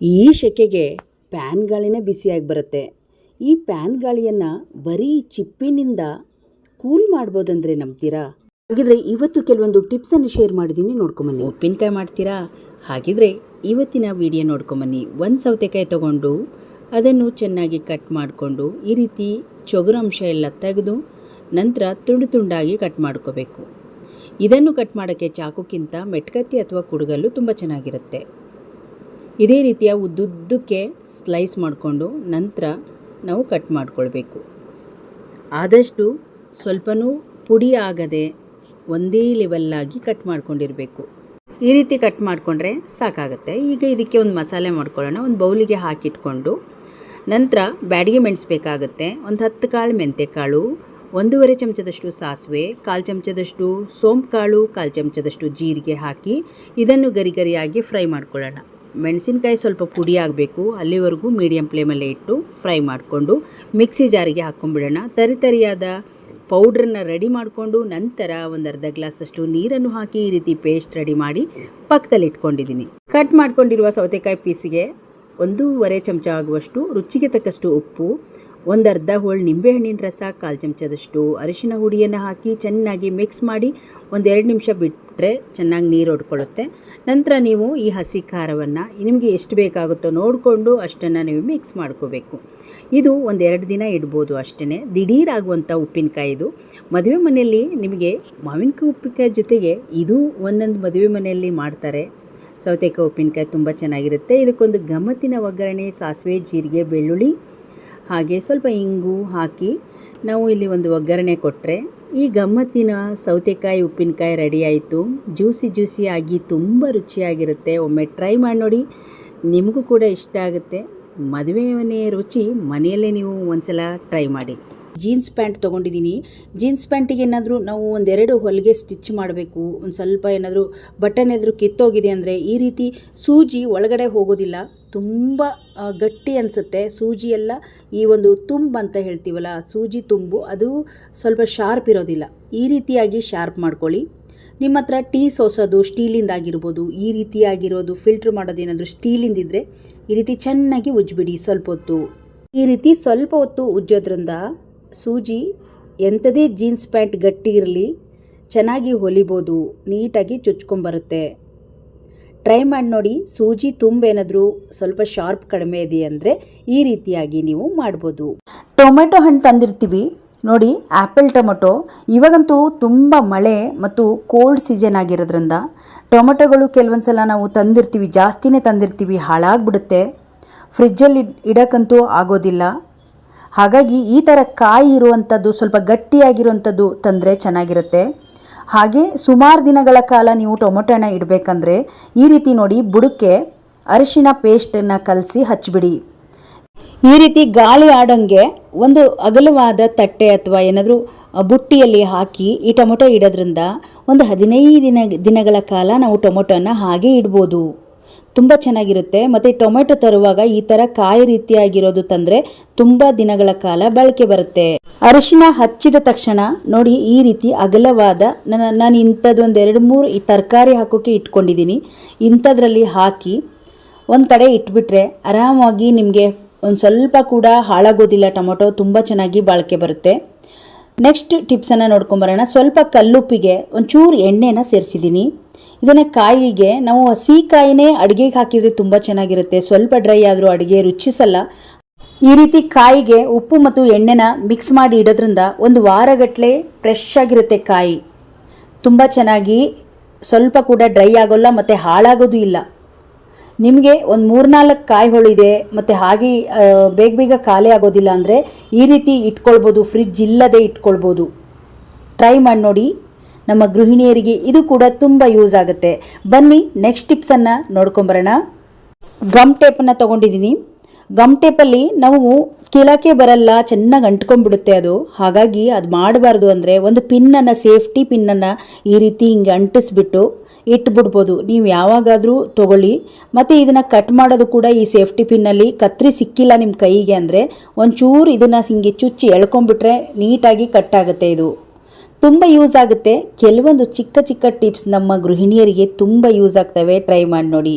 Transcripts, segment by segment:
ಈ ಸೆಕೆಗೆ ಪ್ಯಾನ್ ಗಾಳಿನೇ ಬಿಸಿಯಾಗಿ ಬರುತ್ತೆ. ಈ ಪ್ಯಾನ್ ಗಾಳಿಯನ್ನು ಬರೀ ಚಿಪ್ಪಿನಿಂದ ಕೂಲ್ ಮಾಡ್ಬೋದಂದರೆ ನಂಬ್ತೀರಾ? ಹಾಗಿದ್ರೆ ಇವತ್ತು ಕೆಲವೊಂದು ಟಿಪ್ಸನ್ನು ಶೇರ್ ಮಾಡಿದ್ದೀನಿ, ನೋಡ್ಕೊಂಬನ್ನಿ. ಉಪ್ಪಿನಕಾಯಿ ಮಾಡ್ತೀರಾ? ಹಾಗಿದ್ರೆ ಇವತ್ತಿನ ವಿಡಿಯೋ ನೋಡ್ಕೊಂಬನ್ನಿ. ಒಂದು ಸೌತೆಕಾಯಿ ತೊಗೊಂಡು ಅದನ್ನು ಚೆನ್ನಾಗಿ ಕಟ್ ಮಾಡಿಕೊಂಡು ಈ ರೀತಿ ಚೊಗುರಂಶ ಎಲ್ಲ ತೆಗೆದು ನಂತರ ತುಂಡು ತುಂಡಾಗಿ ಕಟ್ ಮಾಡ್ಕೋಬೇಕು. ಇದನ್ನು ಕಟ್ ಮಾಡೋಕ್ಕೆ ಚಾಕುಕ್ಕಿಂತ ಮೆಟ್ಕತ್ತಿ ಅಥವಾ ಕುಡುಗಲ್ಲು ತುಂಬ ಚೆನ್ನಾಗಿರುತ್ತೆ. ಇದೇ ರೀತಿಯ ಉದ್ದುದ್ದಕ್ಕೆ ಸ್ಲೈಸ್ ಮಾಡಿಕೊಂಡು ನಂತರ ನಾವು ಕಟ್ ಮಾಡಿಕೊಳ್ಬೇಕು. ಆದಷ್ಟು ಸ್ವಲ್ಪನೂ ಪುಡಿ ಆಗದೆ ಒಂದೇ ಲೆವೆಲ್ಲಾಗಿ ಕಟ್ ಮಾಡ್ಕೊಂಡಿರಬೇಕು. ಈ ರೀತಿ ಕಟ್ ಮಾಡಿಕೊಂಡ್ರೆ ಸಾಕಾಗುತ್ತೆ. ಈಗ ಇದಕ್ಕೆ ಒಂದು ಮಸಾಲೆ ಮಾಡ್ಕೊಳ್ಳೋಣ. ಒಂದು ಬೌಲಿಗೆ ಹಾಕಿಟ್ಕೊಂಡು ನಂತರ ಬ್ಯಾಡಿಗೆ ಮೆಣಸಬೇಕಾಗುತ್ತೆ. ಒಂದು 10 ಕಾಳು ಮೆಂತೆಕಾಳು, 1.5 ಚಮಚದಷ್ಟು ಸಾಸಿವೆ, 1/4 ಚಮಚದಷ್ಟು ಸೋಂಪು ಕಾಳು, 1/4 ಚಮಚದಷ್ಟು ಜೀರಿಗೆ ಹಾಕಿ ಇದನ್ನು ಗರಿಗರಿಯಾಗಿ ಫ್ರೈ ಮಾಡ್ಕೊಳ್ಳೋಣ. ಮೆಣಸಿನಕಾಯಿ ಸ್ವಲ್ಪ ಪುಡಿ ಆಗಬೇಕು, ಅಲ್ಲಿವರೆಗೂ ಮೀಡಿಯಮ್ ಫ್ಲೇಮಲ್ಲೇ ಇಟ್ಟು ಫ್ರೈ ಮಾಡಿಕೊಂಡು ಮಿಕ್ಸಿ ಜಾರಿಗೆ ಹಾಕ್ಕೊಂಡ್ಬಿಡೋಣ. ತರಿತರಿಯಾದ ಪೌಡ್ರನ್ನ ರೆಡಿ ಮಾಡಿಕೊಂಡು ನಂತರ ಒಂದು ಅರ್ಧ ಗ್ಲಾಸಷ್ಟು ನೀರನ್ನು ಹಾಕಿ ಈ ರೀತಿ ಪೇಸ್ಟ್ ರೆಡಿ ಮಾಡಿ ಪಕ್ಕದಲ್ಲಿ ಇಟ್ಕೊಂಡಿದ್ದೀನಿ. ಕಟ್ ಮಾಡ್ಕೊಂಡಿರುವ ಸೌತೆಕಾಯಿ ಪೀಸಿಗೆ 1.5 ಚಮಚ ಆಗುವಷ್ಟು ರುಚಿಗೆ ತಕ್ಕಷ್ಟು ಉಪ್ಪು, ಒಂದು ಅರ್ಧ ಹೋಳು ನಿಂಬೆಹಣ್ಣಿನ ರಸ, 1/4 ಚಮಚದಷ್ಟು ಅರಿಶಿನ ಹುಡಿಯನ್ನು ಹಾಕಿ ಚೆನ್ನಾಗಿ ಮಿಕ್ಸ್ ಮಾಡಿ 1-2 ನಿಮಿಷ ಬಿಟ್ಟರೆ ಚೆನ್ನಾಗಿ ನೀರು ಹೊಡ್ಕೊಳ್ಳುತ್ತೆ. ನಂತರ ನೀವು ಈ ಹಸಿ ಖಾರವನ್ನು ನಿಮಗೆ ಎಷ್ಟು ಬೇಕಾಗುತ್ತೋ ನೋಡಿಕೊಂಡು ಅಷ್ಟನ್ನು ನೀವು ಮಿಕ್ಸ್ ಮಾಡ್ಕೋಬೇಕು. ಇದು 1-2 ದಿನ ಇಡ್ಬೋದು ಅಷ್ಟೇ. ದಿಢೀರಾಗುವಂಥ ಉಪ್ಪಿನಕಾಯಿ ಇದು. ಮದುವೆ ಮನೆಯಲ್ಲಿ ನಿಮಗೆ ಮಾವಿನಕಾಯಿ ಉಪ್ಪಿನಕಾಯಿ ಜೊತೆಗೆ ಇದು ಒಂದೊಂದು ಮದುವೆ ಮನೆಯಲ್ಲಿ ಮಾಡ್ತಾರೆ. ಸೌತೆಕಾಯಿ ಉಪ್ಪಿನಕಾಯಿ ತುಂಬ ಚೆನ್ನಾಗಿರುತ್ತೆ. ಇದಕ್ಕೊಂದು ಗಮ್ಮತ್ತಿನ ಒಗ್ಗರಣೆ, ಸಾಸಿವೆ, ಜೀರಿಗೆ, ಬೆಳ್ಳುಳ್ಳಿ ಹಾಗೆ ಸ್ವಲ್ಪ ಇಂಗು ಹಾಕಿ ನಾವು ಇಲ್ಲಿ ಒಂದು ಒಗ್ಗರಣೆ ಕೊಟ್ಟರೆ ಈ ಗಮ್ಮತ್ತಿನ ಸೌತೆಕಾಯಿ ಉಪ್ಪಿನಕಾಯಿ ರೆಡಿ ಆಯಿತು. ಜ್ಯೂಸಿ ಆಗಿ ತುಂಬ ರುಚಿಯಾಗಿರುತ್ತೆ. ಒಮ್ಮೆ ಟ್ರೈ ಮಾಡಿ ನೋಡಿ, ನಿಮಗೂ ಕೂಡ ಇಷ್ಟ ಆಗುತ್ತೆ. ಮದುವೆ ಮನೆಯ ರುಚಿ ಮನೆಯಲ್ಲೇ ನೀವು ಒಂದ್ಸಲ ಟ್ರೈ ಮಾಡಿ. ಜೀನ್ಸ್ ಪ್ಯಾಂಟ್ ತೊಗೊಂಡಿದ್ದೀನಿ. ಜೀನ್ಸ್ ಪ್ಯಾಂಟಿಗೆ ಏನಾದರೂ ನಾವು 1-2 ಹೊಲಿಗೆ ಸ್ಟಿಚ್ ಮಾಡಬೇಕು, ಒಂದು ಸ್ವಲ್ಪ ಏನಾದರೂ ಬಟನ್ ಏನಾದರೂ ಕಿತ್ತೋಗಿದೆ ಅಂದರೆ ಈ ರೀತಿ ಸೂಜಿ ಒಳಗಡೆ ಹೋಗೋದಿಲ್ಲ, ತುಂಬ ಗಟ್ಟಿ ಅನಿಸುತ್ತೆ. ಸೂಜಿ ಎಲ್ಲ ಈ ಒಂದು ತುಂಬು ಅಂತ ಹೇಳ್ತೀವಲ್ಲ, ಸೂಜಿ ತುಂಬು ಅದು ಸ್ವಲ್ಪ ಶಾರ್ಪ್ ಇರೋದಿಲ್ಲ. ಈ ರೀತಿಯಾಗಿ ಶಾರ್ಪ್ ಮಾಡ್ಕೊಳ್ಳಿ. ನಿಮ್ಮ ಹತ್ರ ಟೀ ಸೋಸೋದು ಸ್ಟೀಲಿಂದಾಗಿರ್ಬೋದು, ಈ ರೀತಿಯಾಗಿರೋದು ಫಿಲ್ಟ್ರ್ ಮಾಡೋದೇನಾದರೂ ಸ್ಟೀಲಿಂದಿದ್ದರೆ ಈ ರೀತಿ ಚೆನ್ನಾಗಿ ಉಜ್ಜಿಬಿಡಿ. ಸ್ವಲ್ಪ ಹೊತ್ತು ಈ ರೀತಿ ಸ್ವಲ್ಪ ಹೊತ್ತು ಉಜ್ಜೋದ್ರಿಂದ ಸೂಜಿ ಎಂಥದೇ ಜೀನ್ಸ್ ಪ್ಯಾಂಟ್ ಗಟ್ಟಿ ಇರಲಿ ಚೆನ್ನಾಗಿ ಹೊಲಿಬೋದು, ನೀಟಾಗಿ ಚುಚ್ಕೊಂಬರುತ್ತೆ. ಟ್ರೈ ಮಾಡಿ ನೋಡಿ. ಸೂಜಿ ತುಂಬೇನಾದರೂ ಸ್ವಲ್ಪ ಶಾರ್ಪ್ ಕಡಿಮೆ ಇದೆ ಅಂದರೆ ಈ ರೀತಿಯಾಗಿ ನೀವು ಮಾಡ್ಬೋದು. ಟೊಮೆಟೊ ಹಣ್ಣು ತಂದಿರ್ತೀವಿ ನೋಡಿ, ಆ್ಯಪಲ್ ಟೊಮೆಟೊ. ಇವಾಗಂತೂ ತುಂಬ ಮಳೆ ಮತ್ತು ಕೋಲ್ಡ್ ಸೀಸನ್ ಆಗಿರೋದ್ರಿಂದ ಟೊಮೆಟೊಗಳು ಕೆಲವೊಂದು ಸಲ ನಾವು ತಂದಿರ್ತೀವಿ, ಜಾಸ್ತಿನೇ ತಂದಿರ್ತೀವಿ, ಹಾಳಾಗ್ಬಿಡುತ್ತೆ. ಫ್ರಿಜ್ಜಲ್ಲಿ ಇಡೋಕ್ಕಂತೂ ಆಗೋದಿಲ್ಲ. ಹಾಗಾಗಿ ಈ ಥರ ಕಾಯಿ ಇರುವಂಥದ್ದು ಸ್ವಲ್ಪ ಗಟ್ಟಿಯಾಗಿರುವಂಥದ್ದು ತಂದರೆ ಚೆನ್ನಾಗಿರುತ್ತೆ. ಹಾಗೆ ಸುಮಾರು ದಿನಗಳ ಕಾಲ ನೀವು ಟೊಮೊಟೊನ ಇಡಬೇಕಂದ್ರೆ ಈ ರೀತಿ ನೋಡಿ, ಬುಡಕ್ಕೆ ಅರಿಶಿನ ಪೇಸ್ಟನ್ನು ಕಲಸಿ ಹಚ್ಚಿಬಿಡಿ. ಈ ರೀತಿ ಗಾಳಿ ಆಡೋಂಗೆ ಒಂದು ಅಗಲವಾದ ತಟ್ಟೆ ಅಥವಾ ಏನಾದರೂ ಬುಟ್ಟಿಯಲ್ಲಿ ಹಾಕಿ ಈ ಟೊಮೊಟೊ ಇಡೋದ್ರಿಂದ ಒಂದು 15 ದಿನಗಳ ಕಾಲ ನಾವು ಟೊಮೊಟೊನ ಹಾಗೆ ಇಡ್ಬೋದು. ತುಂಬ ಚೆನ್ನಾಗಿರುತ್ತೆ. ಮತ್ತು ಟೊಮೆಟೊ ತರುವಾಗ ಈ ಥರ ಕಾಯಿ ರೀತಿಯಾಗಿರೋದು ತಂದರೆ ತುಂಬ ದಿನಗಳ ಕಾಲ ಬಳಕೆ ಬರುತ್ತೆ. ಅರಿಶಿನ ಹಚ್ಚಿದ ತಕ್ಷಣ ನೋಡಿ ಈ ರೀತಿ ಅಗಲವಾದ ನಾನು ಇಂಥದ್ದು 1-2-3 ಈ ತರಕಾರಿ ಹಾಕೋಕ್ಕೆ ಇಟ್ಕೊಂಡಿದ್ದೀನಿ. ಇಂಥದ್ರಲ್ಲಿ ಹಾಕಿ ಒಂದು ಕಡೆ ಇಟ್ಬಿಟ್ರೆ ಆರಾಮಾಗಿ ನಿಮಗೆ ಒಂದು ಸ್ವಲ್ಪ ಕೂಡ ಹಾಳಾಗೋದಿಲ್ಲ. ಟೊಮೊಟೊ ತುಂಬ ಚೆನ್ನಾಗಿ ಬಾಳಿಕೆ ಬರುತ್ತೆ. ನೆಕ್ಸ್ಟ್ ಟಿಪ್ಸನ್ನು ನೋಡ್ಕೊಂಬರೋಣ. ಸ್ವಲ್ಪ ಕಲ್ಲುಪ್ಪಿಗೆ ಒಂಚೂರು ಎಣ್ಣೆನ ಸೇರಿಸಿದ್ದೀನಿ. ಇದನ್ನು ಕಾಯಿಗೆ ನಾವು ಹಸಿ ಕಾಯಿನೇ ಅಡುಗೆಗೆ ಹಾಕಿದರೆ ತುಂಬ ಚೆನ್ನಾಗಿರುತ್ತೆ. ಸ್ವಲ್ಪ ಡ್ರೈ ಆದರೂ ಅಡುಗೆ ರುಚಿಸಲ್ಲ. ಈ ರೀತಿ ಕಾಯಿಗೆ ಉಪ್ಪು ಮತ್ತು ಎಣ್ಣೆನ ಮಿಕ್ಸ್ ಮಾಡಿ ಇಡೋದ್ರಿಂದ 1 ವಾರಗಟ್ಟಲೆ ಫ್ರೆಶ್ ಆಗಿರುತ್ತೆ ಕಾಯಿ. ತುಂಬ ಚೆನ್ನಾಗಿ ಸ್ವಲ್ಪ ಕೂಡ ಡ್ರೈ ಆಗೋಲ್ಲ ಮತ್ತು ಹಾಳಾಗೋದು ಇಲ್ಲ. ನಿಮಗೆ ಒಂದು 3-4 ಕಾಯಿ ಹೊಳಿದೆ ಮತ್ತು ಹಾಗೆ ಬೇಗ ಖಾಲಿ ಆಗೋದಿಲ್ಲ ಅಂದರೆ ಈ ರೀತಿ ಇಟ್ಕೊಳ್ಬೋದು, ಫ್ರಿಜ್ ಇಲ್ಲದೆ ಇಟ್ಕೊಳ್ಬೋದು. ಟ್ರೈ ಮಾಡಿ ನೋಡಿ. ನಮ್ಮ ಗೃಹಿಣಿಯರಿಗೆ ಇದು ಕೂಡ ತುಂಬ ಯೂಸ್ ಆಗುತ್ತೆ. ಬನ್ನಿ ನೆಕ್ಸ್ಟ್ ಟಿಪ್ಸನ್ನು ನೋಡ್ಕೊಂಬರೋಣ. ಗಮ್ ಟೇಪನ್ನು ತೊಗೊಂಡಿದ್ದೀನಿ. ಗಮ್ ಟೇಪಲ್ಲಿ ನಾವು ಕೀಳಕ್ಕೆ ಬರಲ್ಲ, ಚೆನ್ನಾಗಿ ಅಂಟ್ಕೊಂಡ್ಬಿಡುತ್ತೆ ಅದು. ಹಾಗಾಗಿ ಅದು ಮಾಡಬಾರ್ದು ಅಂದರೆ ಒಂದು ಪಿನ್ನನ್ನು, ಸೇಫ್ಟಿ ಪಿನ್ನನ್ನು ಈ ರೀತಿ ಹಿಂಗೆ ಅಂಟಿಸ್ಬಿಟ್ಟು ಇಟ್ಬಿಡ್ಬೋದು. ನೀವು ಯಾವಾಗಾದರೂ ತೊಗೊಳ್ಳಿ. ಮತ್ತು ಇದನ್ನು ಕಟ್ ಮಾಡೋದು ಕೂಡ ಈ ಸೇಫ್ಟಿ ಪಿನ್ನಲ್ಲಿ ಕತ್ರಿ ಸಿಕ್ಕಿಲ್ಲ ನಿಮ್ಮ ಕೈಗೆ ಅಂದರೆ ಒಂಚೂರು ಇದನ್ನು ಹಿಂಗೆ ಚುಚ್ಚಿ ಎಳ್ಕೊಂಡ್ಬಿಟ್ರೆ ನೀಟಾಗಿ ಕಟ್ ಆಗುತ್ತೆ. ಇದು ತುಂಬ ಯೂಸ್ ಆಗುತ್ತೆ. ಕೆಲವೊಂದು ಚಿಕ್ಕ ಚಿಕ್ಕ ಟಿಪ್ಸ್ ನಮ್ಮ ಗೃಹಿಣಿಯರಿಗೆ ತುಂಬ ಯೂಸ್ ಆಗ್ತವೆ. ಟ್ರೈ ಮಾಡಿ ನೋಡಿ.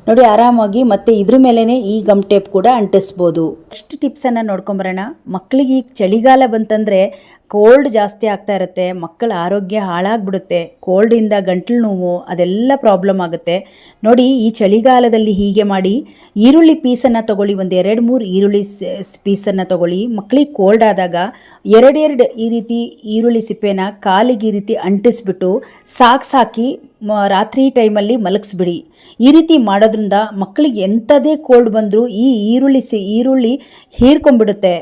ನೋಡಿ ಆರಾಮಾಗಿ ಮತ್ತೆ ಇದ್ರ ಮೇಲೇ ಈ ಗಮ್ ಟೇಪ್ ಕೂಡ ಅಂಟಿಸ್ಬೋದು. ನೆಕ್ಸ್ಟ್ ಟಿಪ್ಸನ್ನು ನೋಡ್ಕೊಂಬರೋಣ. ಮಕ್ಕಳಿಗೆ ಈಗ ಚಳಿಗಾಲ ಬಂತಂದರೆ ಕೋಲ್ಡ್ ಜಾಸ್ತಿ ಆಗ್ತಾ ಇರುತ್ತೆ, ಮಕ್ಕಳ ಆರೋಗ್ಯ ಹಾಳಾಗ್ಬಿಡುತ್ತೆ, ಕೋಲ್ಡಿಂದ ಗಂಟಲು ನೋವು ಅದೆಲ್ಲ ಪ್ರಾಬ್ಲಮ್ ಆಗುತ್ತೆ. ನೋಡಿ ಈ ಚಳಿಗಾಲದಲ್ಲಿ ಹೀಗೆ ಮಾಡಿ, ಈರುಳ್ಳಿ ಪೀಸನ್ನು ತೊಗೊಳ್ಳಿ, ಒಂದು 2-3 ಈರುಳ್ಳಿ ಪೀಸನ್ನು ತೊಗೊಳ್ಳಿ. ಮಕ್ಕಳಿಗೆ ಕೋಲ್ಡ್ ಆದಾಗ ಎರಡೆರಡು ಈ ರೀತಿ ಈರುಳ್ಳಿ ಸಿಪ್ಪೆನ ಕಾಲಿಗೆ ಈ ರೀತಿ ಅಂಟಿಸ್ಬಿಟ್ಟು ಸಾಕ್ಸ್ ಹಾಕಿ ರಾತ್ರಿ ಟೈಮಲ್ಲಿ ಮಲಗಿಸ್ಬಿಡಿ. ಈ ರೀತಿ ಮಾಡೋದ್ರಿಂದ ಮಕ್ಕಳಿಗೆ ಎಂಥದೇ ಕೋಲ್ಡ್ ಬಂದರೂ ಈ ಈರುಳ್ಳಿ ಹೀರ್ಕೊಂಡ್ಬಿಡುತ್ತೆ,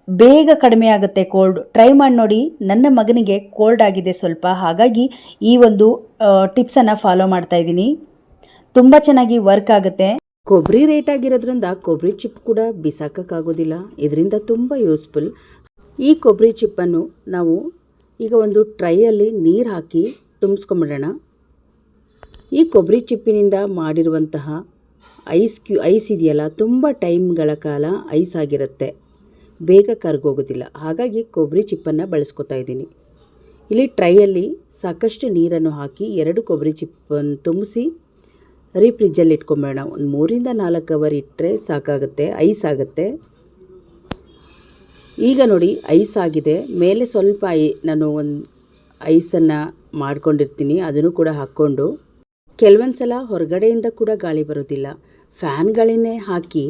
ಬೇಗ ಕಡಿಮೆ ಆಗುತ್ತೆ ಕೋಲ್ಡ್. ಟ್ರೈ ಮಾಡಿ ನೋಡಿ. ನನ್ನ ಮಗನಿಗೆ ಕೋಲ್ಡ್ ಆಗಿದೆ ಸ್ವಲ್ಪ, ಹಾಗಾಗಿ ಈ ಒಂದು ಟಿಪ್ಸನ್ನು ಫಾಲೋ ಮಾಡ್ತಾ ಇದ್ದೀನಿ. ತುಂಬ ಚೆನ್ನಾಗಿ ವರ್ಕ್ ಆಗುತ್ತೆ. ಕೊಬ್ಬರಿ ರೇಟ್ ಆಗಿರೋದ್ರಿಂದ ಕೊಬ್ಬರಿ ಚಿಪ್ ಕೂಡ ಬಿಸಾಕೋಕ್ಕಾಗೋದಿಲ್ಲ, ಇದರಿಂದ ತುಂಬ ಯೂಸ್ಫುಲ್. ಈ ಕೊಬ್ಬರಿ ಚಿಪ್ಪನ್ನು ನಾವು ಈಗ ಒಂದು ಟ್ರೈಯಲ್ಲಿ ನೀರು ಹಾಕಿ ತುಂಬಿಸ್ಕೊಂಬಿಡೋಣ. ಈ ಕೊಬ್ಬರಿ ಚಿಪ್ಪಿನಿಂದ ಮಾಡಿರುವಂತಹ ಐಸ್ ಇದೆಯಲ್ಲ, ತುಂಬ ಟೈಮ್ಗಳ ಕಾಲ ಐಸ್ ಆಗಿರುತ್ತೆ, ಬೇಗ ಕರಗೋಗೋದಿಲ್ಲ. ಹಾಗಾಗಿ ಕೊಬ್ಬರಿ ಚಿಪ್ಪನ್ನು ಬಳಸ್ಕೊತಾ ಇದ್ದೀನಿ. ಇಲ್ಲಿ ಟ್ರೈಯಲ್ಲಿ ಸಾಕಷ್ಟು ನೀರನ್ನು ಹಾಕಿ 2 ಕೊಬ್ಬರಿ ಚಿಪ್ಪನ್ನು ತುಂಬಿಸಿ ಫ್ರಿಜ್ಜಲ್ಲಿ ಇಟ್ಕೊಂಬೇಡ. ಒಂದು 3-4 ಅವರ್ ಇಟ್ಟರೆ ಸಾಕಾಗುತ್ತೆ, ಐಸ್ ಆಗುತ್ತೆ. ಈಗ ನೋಡಿ ಐಸ್ ಆಗಿದೆ. ಮೇಲೆ ಸ್ವಲ್ಪ ನಾನು ಒಂದು ಐಸನ್ನು ಮಾಡ್ಕೊಂಡಿರ್ತೀನಿ, ಅದನ್ನು ಕೂಡ ಹಾಕ್ಕೊಂಡು ಕೆಲವೊಂದು ಸಲ ಹೊರಗಡೆಯಿಂದ ಕೂಡ ಗಾಳಿ ಬರೋದಿಲ್ಲ, ಫ್ಯಾನ್ಗಳನ್ನೇ ಹಾಕಿ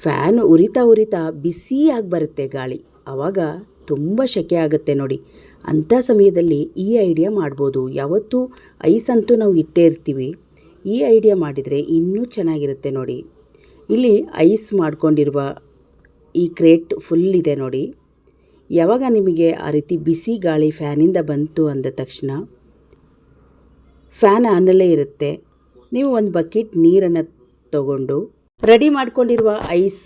ಫ್ಯಾನ್ ಉರಿತಾ ಬಿಸಿಯಾಗಿ ಬರುತ್ತೆ ಗಾಳಿ, ಆವಾಗ ತುಂಬ ಸೆಕೆ ಆಗುತ್ತೆ ನೋಡಿ. ಅಂಥ ಸಮಯದಲ್ಲಿ ಈ ಐಡಿಯಾ ಮಾಡ್ಬೋದು. ಯಾವತ್ತೂ ಐಸ್ ಅಂತೂ ನಾವು ಇಟ್ಟೇ ಇರ್ತೀವಿ, ಈ ಐಡಿಯಾ ಮಾಡಿದರೆ ಇನ್ನೂ ಚೆನ್ನಾಗಿರುತ್ತೆ ನೋಡಿ. ಇಲ್ಲಿ ಐಸ್ ಮಾಡ್ಕೊಂಡಿರುವ ಈ ಕ್ರೇಟ್ ಫುಲ್ ಇದೆ ನೋಡಿ. ಯಾವಾಗ ನಿಮಗೆ ಆ ರೀತಿ ಬಿಸಿ ಗಾಳಿ ಫ್ಯಾನಿಂದ ಬಂತು ಅಂದ ತಕ್ಷಣ ಫ್ಯಾನ್ ಆನಲ್ಲೇ ಇರುತ್ತೆ. ನೀವು ಒಂದು ಬಕೆಟ್ ನೀರನ್ನು ತಗೊಂಡು ರೆಡಿ ಮಾಡ್ಕೊಂಡಿರುವ ಐಸ್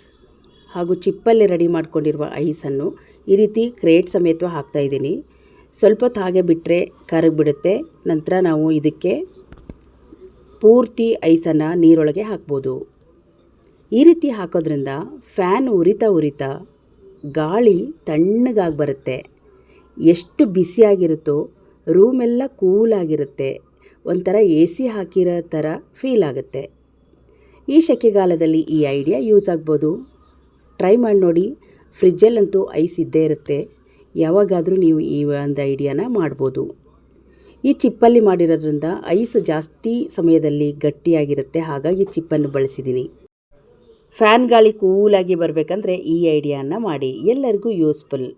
ಹಾಗೂ ಚಿಪ್ಪಲ್ಲಿ ರೆಡಿ ಮಾಡ್ಕೊಂಡಿರುವ ಐಸನ್ನು ಈ ರೀತಿ ಕ್ರೇಟ್ ಸಮೇತ ಹಾಕ್ತಾಯಿದ್ದೀನಿ. ಸ್ವಲ್ಪ ಹೊತ್ತು ಹಾಗೆ ಬಿಟ್ಟರೆ ಕರಗಿಬಿಡುತ್ತೆ. ನಂತರ ನಾವು ಇದಕ್ಕೆ ಪೂರ್ತಿ ಐಸನ್ನು ನೀರೊಳಗೆ ಹಾಕ್ಬೋದು. ಈ ರೀತಿ ಹಾಕೋದ್ರಿಂದ ಫ್ಯಾನ್ ಉರಿತಾ ಗಾಳಿ ತಣ್ಣಗಾಗಿ ಬರುತ್ತೆ. ಎಷ್ಟು ಬಿಸಿಯಾಗಿರುತ್ತೋ ರೂಮೆಲ್ಲ ಕೂಲಾಗಿರುತ್ತೆ, ಒಂಥರ AC ಹಾಕಿರೋ ಥರ ಫೀಲ್ ಆಗುತ್ತೆ. ಈ ಸೆಕೆಗಾಲದಲ್ಲಿ ಈ ಐಡಿಯಾ ಯೂಸ್ ಆಗ್ಬೋದು. ಟ್ರೈ ಮಾಡಿ ನೋಡಿ. ಫ್ರಿಜ್ಜಲ್ಲಂತೂ ಐಸ್ ಇದ್ದೇ ಇರುತ್ತೆ, ಯಾವಾಗಾದರೂ ನೀವು ಈ ಒಂದು ಐಡಿಯಾನ ಮಾಡ್ಬೋದು. ಈ ಚಿಪ್ಪಲ್ಲಿ ಮಾಡಿರೋದ್ರಿಂದ ಐಸ್ ಜಾಸ್ತಿ ಸಮಯದಲ್ಲಿ ಗಟ್ಟಿಯಾಗಿರುತ್ತೆ, ಹಾಗಾಗಿ ಚಿಪ್ಪನ್ನು ಬಳಸಿದ್ದೀನಿ. ಫ್ಯಾನ್ ಗಾಳಿ ಕೂಲಾಗಿ ಬರಬೇಕಂದ್ರೆ ಈ ಐಡಿಯಾನ ಮಾಡಿ, ಎಲ್ಲರಿಗೂ ಯೂಸ್ಫುಲ್.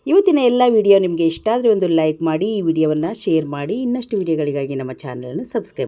ಇವತ್ತಿನ ಎಲ್ಲ ವಿಡಿಯೋ ನಿಮಗೆ ಇಷ್ಟ ಆದರೆ ಒಂದು ಲೈಕ್ ಮಾಡಿ, ಈ ವಿಡಿಯೋವನ್ನು ಶೇರ್ ಮಾಡಿ. ಇನ್ನಷ್ಟು ವಿಡಿಯೋಗಳಿಗಾಗಿ ನಮ್ಮ ಚಾನಲನ್ನು ಸಬ್ಸ್ಕ್ರೈಬ್